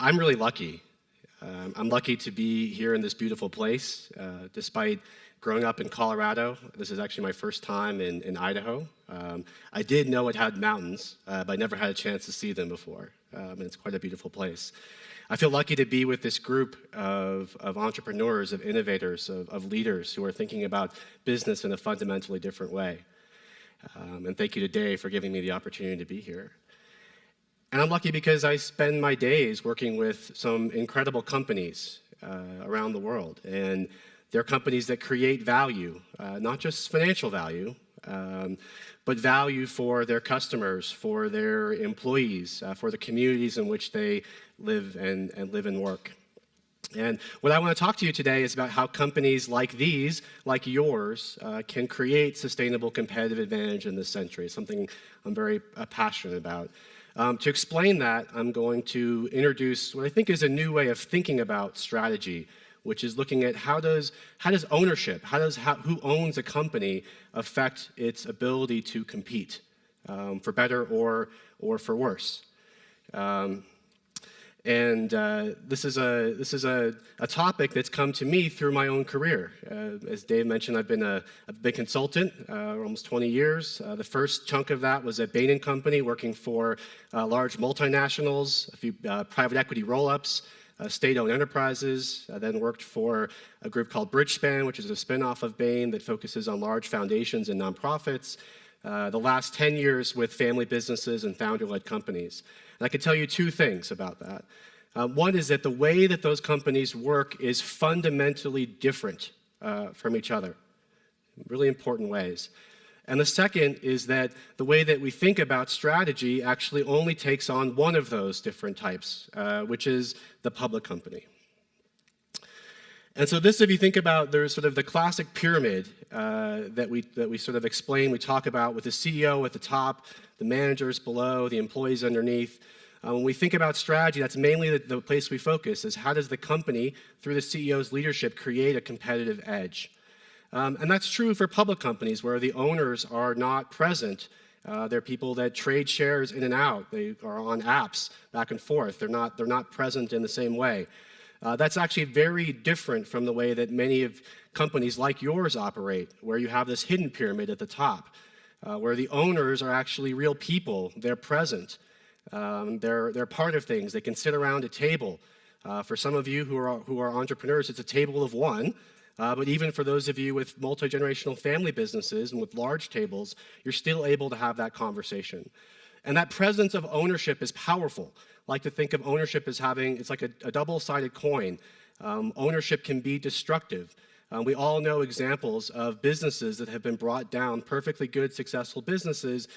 I'm really lucky. I'm lucky to be here in this beautiful place. Despite growing up in Colorado, this is actually my first time in Idaho. I did know it had mountains, but I never had a chance to see them before. And it's quite a beautiful place. I feel lucky to be with this group of entrepreneurs, of innovators, of leaders who are thinking about business in a fundamentally different way. And thank you to Dave for giving me the opportunity to be here. And I'm lucky because I spend my days working with some incredible companies around the world. And they're companies that create value, not just financial value, but value for their customers, for their employees, for the communities in which they live and work. And what I want to talk to you today is about how companies like these, like yours, can create sustainable competitive advantage in this century. It's something I'm very passionate about. To explain that, I'm going to introduce what I think is a new way of thinking about strategy, which is looking at how does ownership, who owns a company affect its ability to compete, for better or for worse. This is a topic that's come to me through my own career. As Dave mentioned, I've been a big consultant, almost 20 years. The first chunk of that was at Bain & Company, working for large multinationals, a few private equity roll-ups, state-owned enterprises. I then worked for a group called Bridgespan, which is a spin-off of Bain that focuses on large foundations and nonprofits. The last 10 years with family businesses and founder-led companies. And I can tell you two things about that. One is that the way that those companies work is fundamentally different from each other, in really important ways. And the second is that the way that we think about strategy actually only takes on one of those different types, which is the public company. And so this, if you think about, there's sort of the classic pyramid that we sort of explain, we talk about with the CEO at the top, the managers below, the employees underneath. When we think about strategy, that's mainly the place we focus, is how does the company, through the CEO's leadership, create a competitive edge? And that's true for public companies where the owners are not present. They're people that trade shares in and out. They are on apps back and forth. They're not present in the same way. That's actually very different from the way that many of companies like yours operate, where you have this hidden pyramid at the top, where the owners are actually real people. They're present. They're part of things. They can sit around a table. For some of you who are entrepreneurs, it's a table of one. But even for those of you with multi-generational family businesses and with large tables, you're still able to have that conversation. And that presence of ownership is powerful. I like to think of ownership as it's like a double-sided coin. Ownership can be destructive. We all know examples of businesses that have been brought down, perfectly good, successful businesses,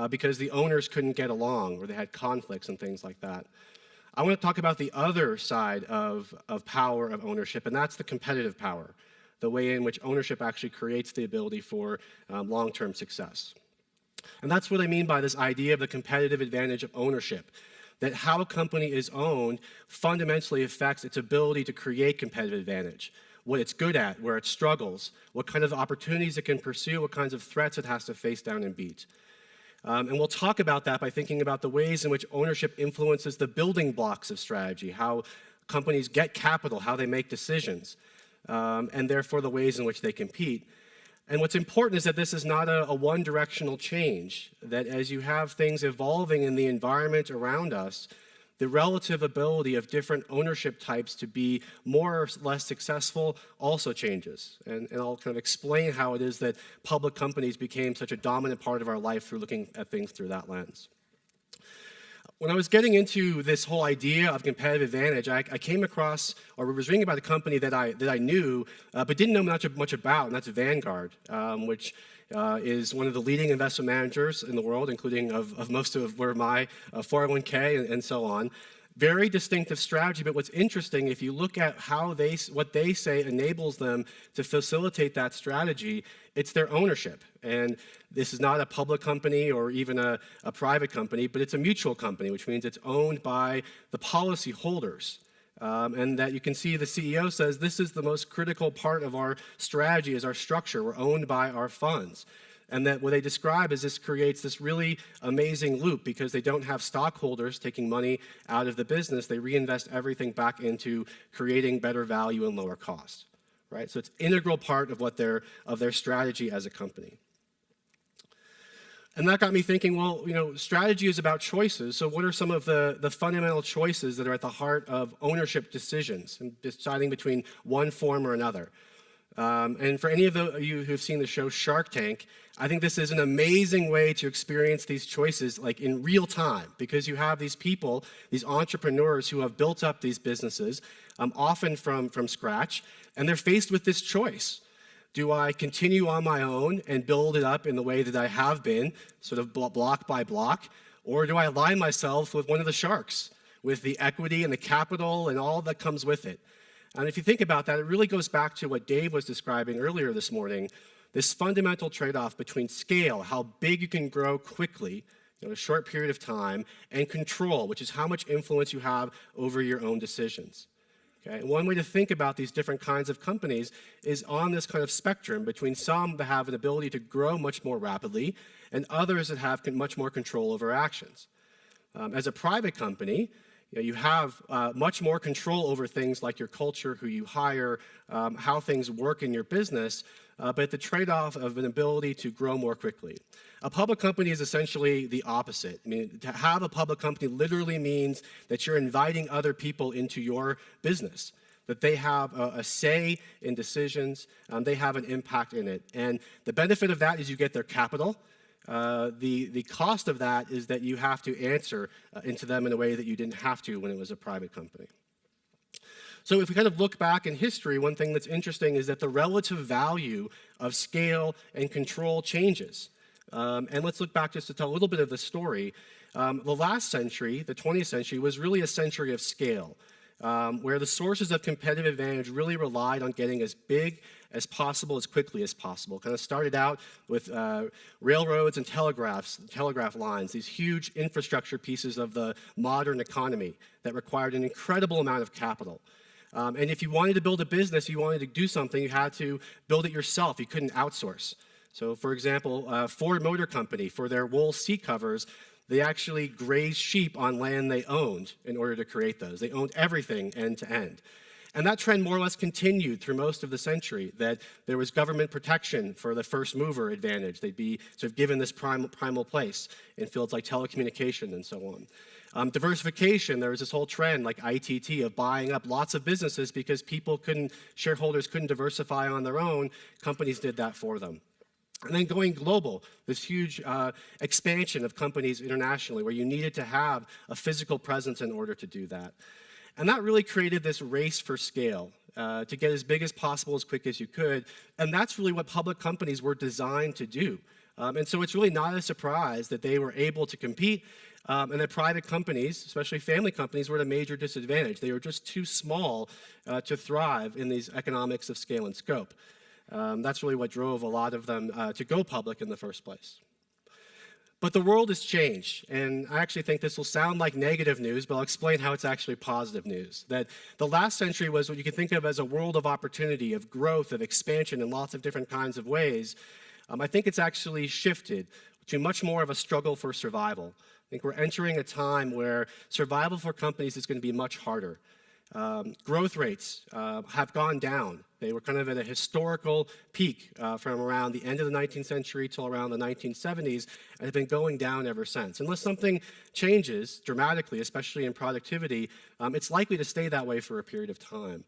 because the owners couldn't get along or they had conflicts and things like that. I want to talk about the other side of power of ownership, and that's the competitive power, the way in which ownership actually creates the ability for long-term success. And that's what I mean by this idea of the competitive advantage of ownership, that how a company is owned fundamentally affects its ability to create competitive advantage, what it's good at, where it struggles, what kind of opportunities it can pursue, what kinds of threats it has to face down and beat. And we'll talk about that by thinking about the ways in which ownership influences the building blocks of strategy, how companies get capital, how they make decisions, and therefore the ways in which they compete. And what's important is that this is not a one-directional change, that as you have things evolving in the environment around us, the relative ability of different ownership types to be more or less successful also changes. And I'll kind of explain how it is that public companies became such a dominant part of our life through looking at things through that lens. When I was getting into this whole idea of competitive advantage, I came across, or was reading about a company that I knew, but didn't know much about, and that's Vanguard, which is one of the leading investment managers in the world, including of most of where my 401k and so on. Very distinctive strategy, but what's interesting, if you look at what they say enables them to facilitate that strategy, it's their ownership. And this is not a public company or even a private company, but it's a mutual company, which means it's owned by the policy holders. And that you can see the CEO says, this is the most critical part of our strategy is our structure. We're owned by our funds. And that what they describe is this creates this really amazing loop because they don't have stockholders taking money out of the business. They reinvest everything back into creating better value and lower cost, right? So it's an integral part of their strategy as a company. And that got me thinking, well, strategy is about choices. So what are some of the fundamental choices that are at the heart of ownership decisions and deciding between one form or another? And for any of you who've seen the show Shark Tank, I think this is an amazing way to experience these choices like in real time, because you have these people, these entrepreneurs who have built up these businesses, often from scratch, and they're faced with this choice. Do I continue on my own and build it up in the way that I have been, sort of block by block, or do I align myself with one of the sharks, with the equity and the capital and all that comes with it? And if you think about that, it really goes back to what Dave was describing earlier this morning, this fundamental trade-off between scale, how big you can grow quickly in a short period of time, and control, which is how much influence you have over your own decisions. Okay? And one way to think about these different kinds of companies is on this kind of spectrum between some that have an ability to grow much more rapidly and others that have much more control over actions. As a private company, you have much more control over things like your culture, who you hire, how things work in your business, but the trade-off of an ability to grow more quickly. A public company is essentially the opposite. I mean, to have a public company literally means that you're inviting other people into your business, that they have a say in decisions, they have an impact in it. And the benefit of that is you get their capital. The cost of that is that you have to answer into them in a way that you didn't have to when it was a private company. So if we kind of look back in history, one thing that's interesting is that the relative value of scale and control changes. And let's look back just to tell a little bit of the story. The last century, the 20th century, was really a century of scale, where the sources of competitive advantage really relied on getting as big as possible, as quickly as possible. Kind of started out with railroads and telegraph lines, these huge infrastructure pieces of the modern economy that required an incredible amount of capital. And if you wanted to build a business, you wanted to do something, you had to build it yourself. You couldn't outsource. So for example, Ford Motor Company, for their wool seat covers, they actually grazed sheep on land they owned in order to create those. They owned everything end to end. And that trend more or less continued through most of the century, that there was government protection for the first mover advantage. They'd be sort of given this primal place in fields like telecommunication and so on. Diversification, there was this whole trend like ITT of buying up lots of businesses because shareholders couldn't diversify on their own. Companies did that for them. And then going global, this huge expansion of companies internationally where you needed to have a physical presence in order to do that. And that really created this race for scale, to get as big as possible as quick as you could. And that's really what public companies were designed to do. And so it's really not a surprise that they were able to compete, and that private companies, especially family companies, were at a major disadvantage. They were just too small to thrive in these economics of scale and scope. That's really what drove a lot of them to go public in the first place. But the world has changed, and I actually think this will sound like negative news, but I'll explain how it's actually positive news. That the last century was what you can think of as a world of opportunity, of growth, of expansion in lots of different kinds of ways. I think it's actually shifted to much more of a struggle for survival. I think we're entering a time where survival for companies is going to be much harder. Growth rates have gone down. They were kind of at a historical peak from around the end of the 19th century till around the 1970s, and have been going down ever since. Unless something changes dramatically, especially in productivity, it's likely to stay that way for a period of time.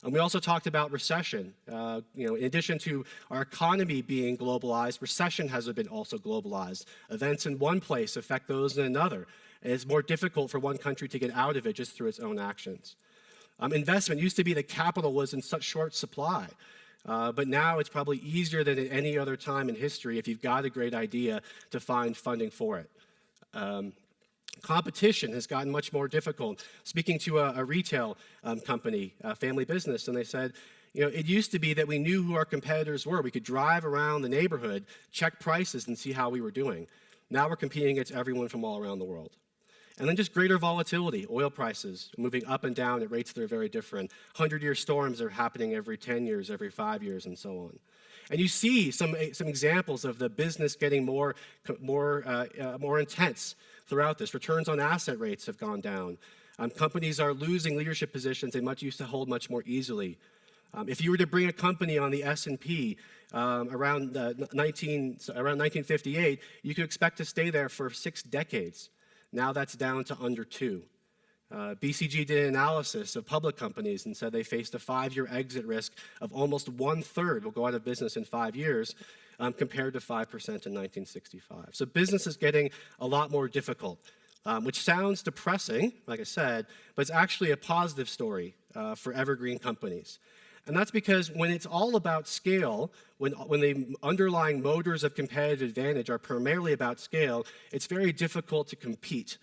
And we also talked about recession. In addition to our economy being globalized, recession has been also globalized. Events in one place affect those in another, and it's more difficult for one country to get out of it just through its own actions. Investment used to be that capital was in such short supply, but now it's probably easier than at any other time in history if you've got a great idea to find funding for it. Competition has gotten much more difficult. Speaking to a retail company, a family business, and they said, it used to be that we knew who our competitors were. We could drive around the neighborhood, check prices, and see how we were doing. Now we're competing against everyone from all around the world. And then just greater volatility, oil prices moving up and down at rates that are very different. 100-year storms are happening every 10 years, every 5 years, and so on. And you see some examples of the business getting more intense throughout this. Returns on asset rates have gone down. Companies are losing leadership positions they used to hold much more easily. If you were to bring a company on the S&P around 1958, you could expect to stay there for 6 decades. Now that's down to under 2. BCG did an analysis of public companies and said they faced a 5-year exit risk of almost 1/3 will go out of business in 5 years, compared to 5% in 1965. So business is getting a lot more difficult, which sounds depressing, like I said, but it's actually a positive story for evergreen companies. And that's because when it's all about scale, when the underlying motors of competitive advantage are primarily about scale, it's very difficult to compete.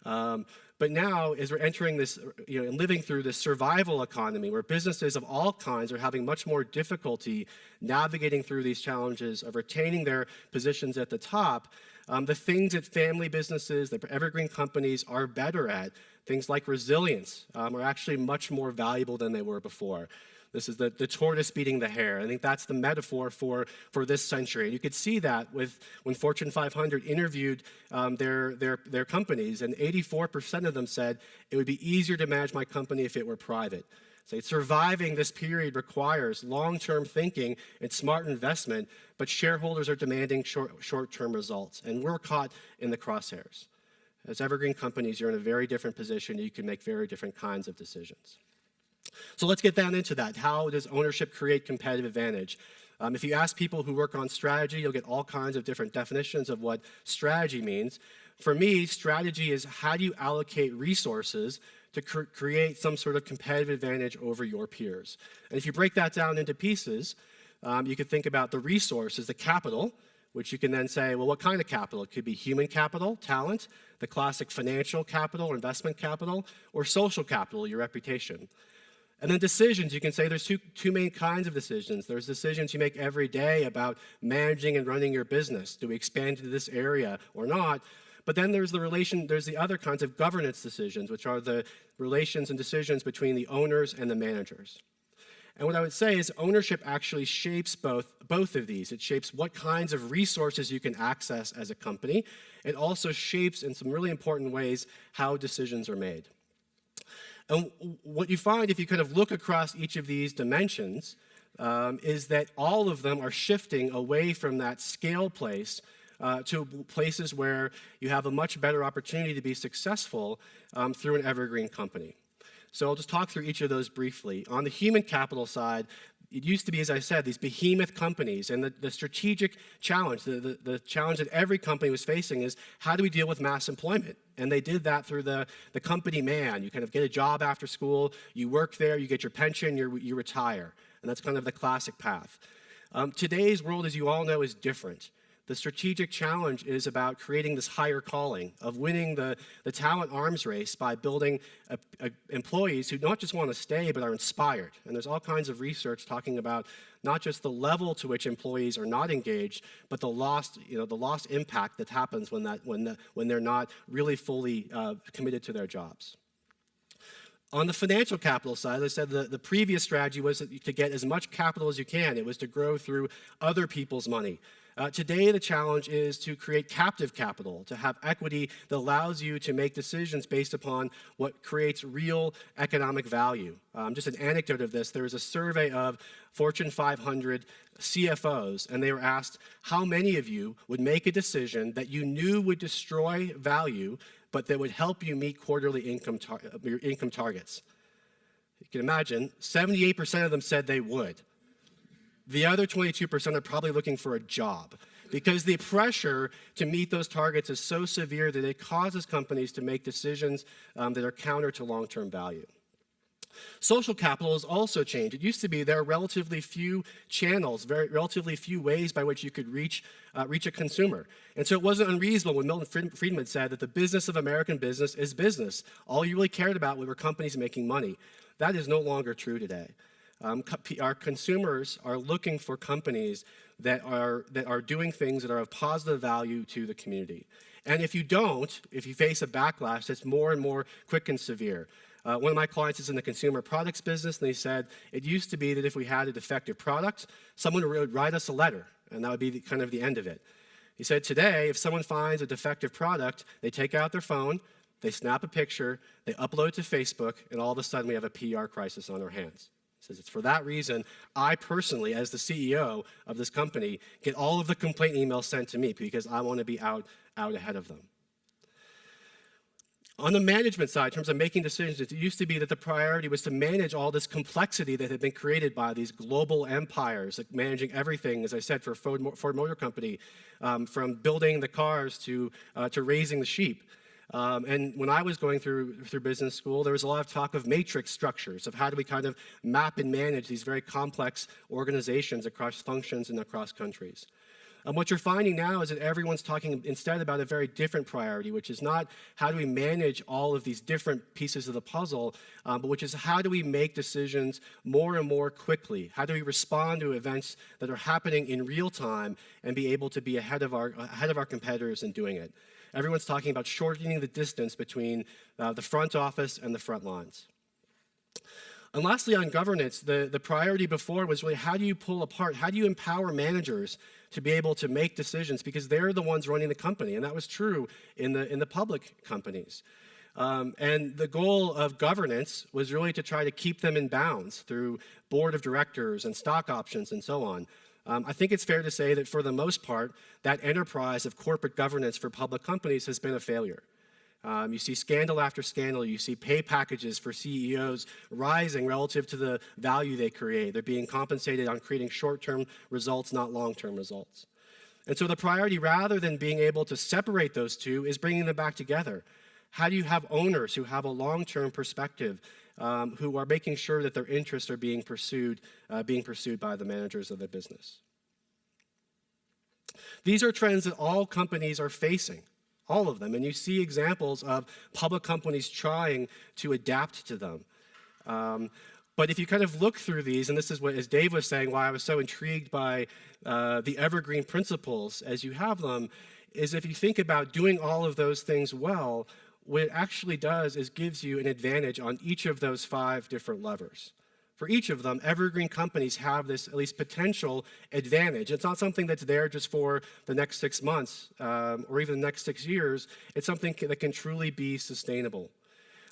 But now, as we're entering this, and living through this survival economy where businesses of all kinds are having much more difficulty navigating through these challenges of retaining their positions at the top, the things that family businesses, that evergreen companies are better at, things like resilience, are actually much more valuable than they were before. This is the tortoise beating the hare. I think that's the metaphor for this century. And you could see that when Fortune 500 interviewed their companies, and 84% of them said it would be easier to manage my company if it were private. So surviving this period requires long-term thinking and smart investment, but shareholders are demanding short-term results, and we're caught in the crosshairs. As evergreen companies, you're in a very different position. You can make very different kinds of decisions. So let's get down into that. How does ownership create competitive advantage? If you ask people who work on strategy, you'll get all kinds of different definitions of what strategy means. For me, strategy is how do you allocate resources to create some sort of competitive advantage over your peers. And if you break that down into pieces, you could think about the resource as the capital, which you can then say, well, what kind of capital? It could be human capital, talent, the classic financial capital or investment capital, or social capital, your reputation. And then decisions, you can say there's two main kinds of decisions. There's decisions you make every day about managing and running your business. Do we expand into this area or not? But then there's the other kinds of governance decisions, which are the relations and decisions between the owners and the managers. And what I would say is ownership actually shapes both of these. It shapes what kinds of resources you can access as a company. It also shapes, in some really important ways, how decisions are made. And what you find if you kind of look across each of these dimensions is that all of them are shifting away from that scale place to places where you have a much better opportunity to be successful through an evergreen company. So I'll just talk through each of those briefly. On the human capital side, it used to be, as I said, these behemoth companies, and the strategic challenge, the challenge that every company was facing is how do we deal with mass employment? And they did that through the company man. You kind of get a job after school, you work there, you get your pension, you retire. And that's kind of the classic path. Today's world, as you all know, is different. The strategic challenge is about creating this higher calling of winning the talent arms race by building employees who not just want to stay, but are inspired. And there's all kinds of research talking about not just the level to which employees are not engaged, but the lost impact that happens when they're not really fully committed to their jobs. On the financial capital side, as I said, the previous strategy was to get as much capital as you can. It was to grow through other people's money. Today, the challenge is to create captive capital, to have equity that allows you to make decisions based upon what creates real economic value. Just an anecdote of this, there was a survey of Fortune 500 CFOs, and they were asked, how many of you would make a decision that you knew would destroy value, but that would help you meet quarterly income targets? You can imagine, 78% of them said they would. The other 22% are probably looking for a job because the pressure to meet those targets is so severe that it causes companies to make decisions that are counter to long-term value. Social capital has also changed. It used to be there are relatively few channels, relatively few ways by which you could reach a consumer. And so it wasn't unreasonable when Milton Friedman said that the business of American business is business. All you really cared about were companies making money. That is no longer true today. Our consumers are looking for companies that are doing things that are of positive value to the community. And if you don't, if you face a backlash, it's more and more quick and severe. One of my clients is in the consumer products business, and they said it used to be that if we had a defective product, someone would write us a letter, and that would be kind of the end of it. He said today, if someone finds a defective product, they take out their phone, they snap a picture, they upload it to Facebook, and all of a sudden we have a PR crisis on our hands. He says it's for that reason I personally, as the CEO of this company, get all of the complaint emails sent to me because I want to be out ahead of them. On the management side, in terms of making decisions, it used to be that the priority was to manage all this complexity that had been created by these global empires, like managing everything, as I said, for Ford Motor Company, from building the cars to raising the sheep. And when I was going through business school, there was a lot of talk of matrix structures, of how do we kind of map and manage these very complex organizations across functions and across countries. What you're finding now is that everyone's talking instead about a very different priority, which is not how do we manage all of these different pieces of the puzzle, but which is how do we make decisions more and more quickly? How do we respond to events that are happening in real time and be able to be ahead of our competitors in doing it? Everyone's talking about shortening the distance between the front office and the front lines. And lastly, on governance, the priority before was really how do you pull apart, how do you empower managers to be able to make decisions because they're the ones running the company, and that was true in the public companies. And the goal of governance was really to try to keep them in bounds through board of directors and stock options and so on. I think it's fair to say that for the most part, that enterprise of corporate governance for public companies has been a failure. You see scandal after scandal. You see pay packages for CEOs rising relative to the value they create. They're being compensated on creating short-term results, not long-term results. And so the priority, rather than being able to separate those two, is bringing them back together. How do you have owners who have a long-term perspective, who are making sure that their interests are being pursued by the managers of the business? These are trends that all companies are facing. All of them, and you see examples of public companies trying to adapt to them. But if you kind of look through these, and this is what, as Dave was saying, why I was so intrigued by the Evergreen Principles as you have them, is if you think about doing all of those things well, what it actually does is gives you an advantage on each of those 5 different levers. For each of them, evergreen companies have this at least potential advantage. It's not something that's there just for the next 6 months or even the next 6 years. It's something that can truly be sustainable.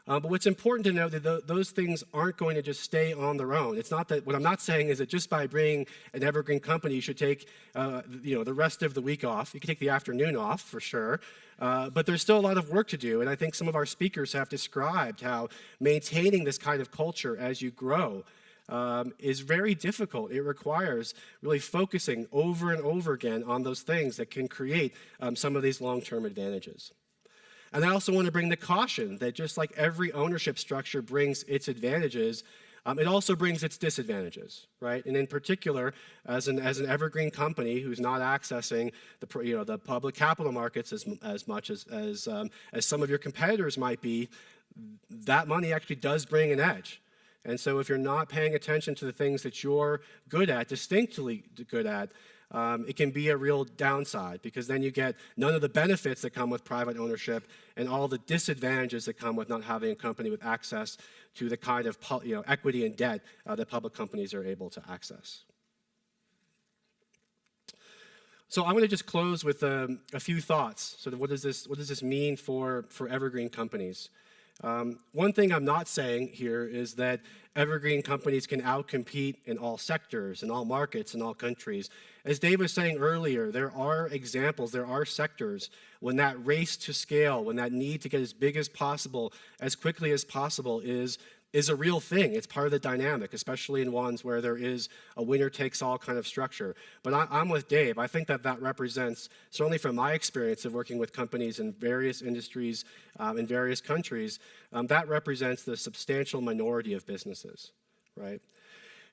But what's important to know that those things aren't going to just stay on their own. It's not that, what I'm not saying is that just by bringing an evergreen company, you should take the rest of the week off. You can take the afternoon off for sure. But there's still a lot of work to do. And I think some of our speakers have described how maintaining this kind of culture as you grow is very difficult. It requires really focusing over and over again on those things that can create some of these long-term advantages. And I also want to bring the caution that just like every ownership structure brings its advantages, it also brings its disadvantages, right? And in particular, as an evergreen company who's not accessing the public capital markets as much as some of your competitors might be, that money actually does bring an edge. And so if you're not paying attention to the things that you're good at, distinctly good at, it can be a real downside because then you get none of the benefits that come with private ownership and all the disadvantages that come with not having a company with access to the kind of equity and debt that public companies are able to access. So I'm going to just close with a few thoughts. Sort of what does this mean for evergreen companies? One thing I'm not saying here is that evergreen companies can outcompete in all sectors, in all markets, in all countries. As Dave was saying earlier, there are examples, there are sectors when that race to scale, when that need to get as big as possible, as quickly as possible is a real thing. It's part of the dynamic, especially in ones where there is a winner-takes-all kind of structure. But I'm with Dave. I think that represents, certainly from my experience of working with companies in various industries in various countries, that represents the substantial minority of businesses, right?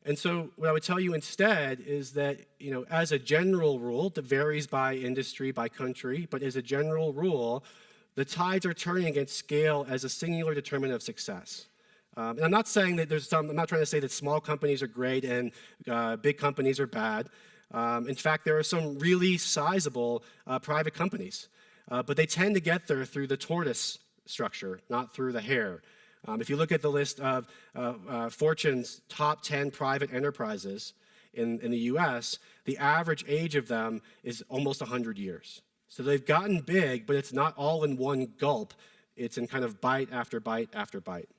And so what I would tell you instead is that, as a general rule, that varies by industry, by country, but as a general rule, the tides are turning against scale as a singular determinant of success. And I'm not saying that I'm not trying to say that small companies are great and big companies are bad. In fact, there are some really sizable private companies. but they tend to get there through the tortoise structure, not through the hare. If you look at the list of Fortune's top 10 private enterprises in the US, the average age of them is almost 100 years. So they've gotten big, but it's not all in one gulp. It's in kind of bite after bite after bite,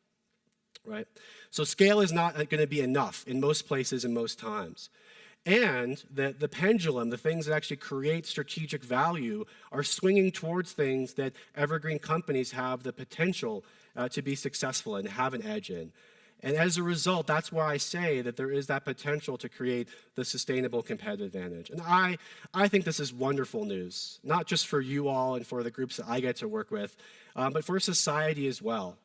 right? So scale is not going to be enough in most places and most times. And the pendulum, the things that actually create strategic value, are swinging towards things that evergreen companies have the potential to be successful and have an edge in. And as a result, that's why I say that there is that potential to create the sustainable competitive advantage. And I think this is wonderful news, not just for you all and for the groups that I get to work with, but for society as well.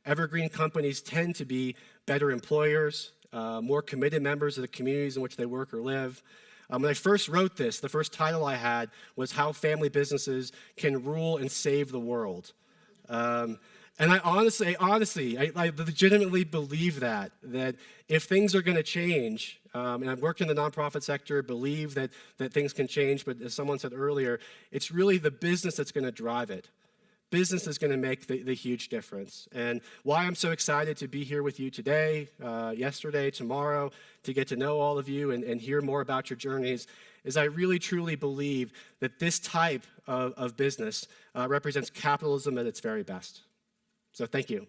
Evergreen companies tend to be better employers, more committed members of the communities in which they work or live. When I first wrote this, the first title I had was How Family Businesses Can Rule and Save the World. And I honestly, I legitimately believe that if things are going to change, and I've worked in the nonprofit sector, believe that things can change, but as someone said earlier, it's really the business that's going to drive it. Business is going to make the huge difference. And why I'm so excited to be here with you today, yesterday, tomorrow, to get to know all of you and hear more about your journeys, is I really truly believe that this type of business represents capitalism at its very best. So thank you.